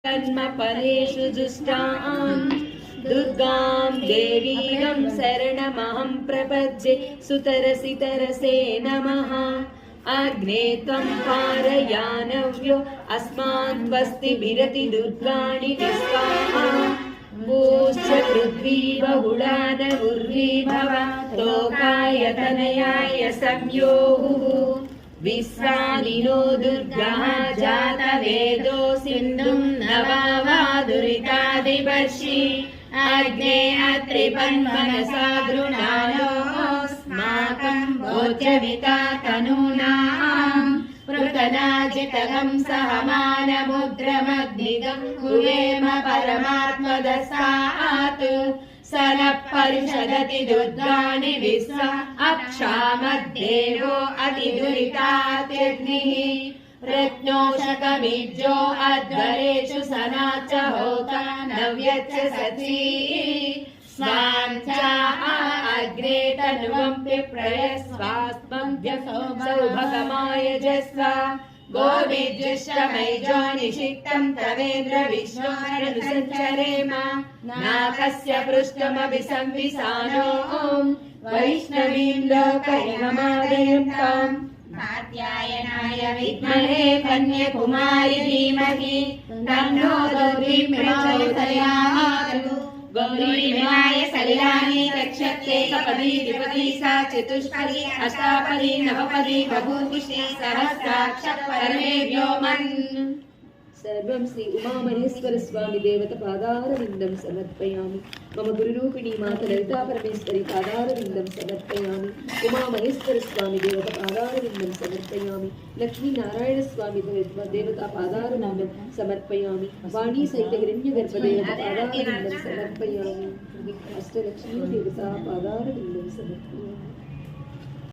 कर्मफलेषु जुष्टां दुर्गां देवीं शरणमहं प्रपद्ये सुतरसि तरसे नमः। अग्ने त्वं पारयानव्यो अस्मान् स्वस्तिभिरति दुर्गाणि विश्वाहा। भूश्च पृथ्वी बहुलान उर्वीभव तोकाय तनयाय संयोः। विश्वानिनो दुर्गः जातवेदो सिन्धुं नवावादुरितादिवर्षि। अग्ने अत्रिपन्मनसा गृणानोऽस्माकं भोज्यविता तनूनाम्। पृतनाजितगं सहमानमुद्रमग्निगं हुयेम परमात्मदस्तात्। स नः परिषदति दुर्गाणि विश्वा अक्षामद्देवो अतिदुरितात्यग्निः। रत्नोषकमीज्यो अध्वरेषु सना च होता नव्यच्च सची। स्वाञ्चा अग्रे तनुवं विप्रयस्वास्मं सौभगमाय जस्वा। गोविजुष्टमैजो निषिक्तं तवेन्द्र विश्वानुसञ्चरेम। नाकस्य पृष्ठमपि संविसानो वैष्णवीं लोकयमादयं ताम्। कात्यायनाय विद्महे कन्याकुमारी धीमहि तन्नो दुर्गी प्रचोदयात्। गौरीमाय सलिलानि रक्षते सपदी द्विपदी सा चतुष्पदी अष्टापदी नवपदी बभूषि सहस्राक्ष परमे व्योमन्। सर्वं श्री उमामहेश्वर स्वामी देवता पादारविन्दं समर्पयामि। मम गुरुरूपिणी माता ललिता परमेश्वरी पादारविन्दं समर्पयामि। उमामहेश्वर स्वामी देवता पादारविन्दं समर्पयामि। लक्ष्मी नारायण स्वामी देवता पादारविन्दं समर्पयामि। वाणी सहित हिरण्यगर्भ देवता पादारविन्दं समर्पयामि। अष्टलक्ष्मी देवता पादारविन्दं समर्पयामि।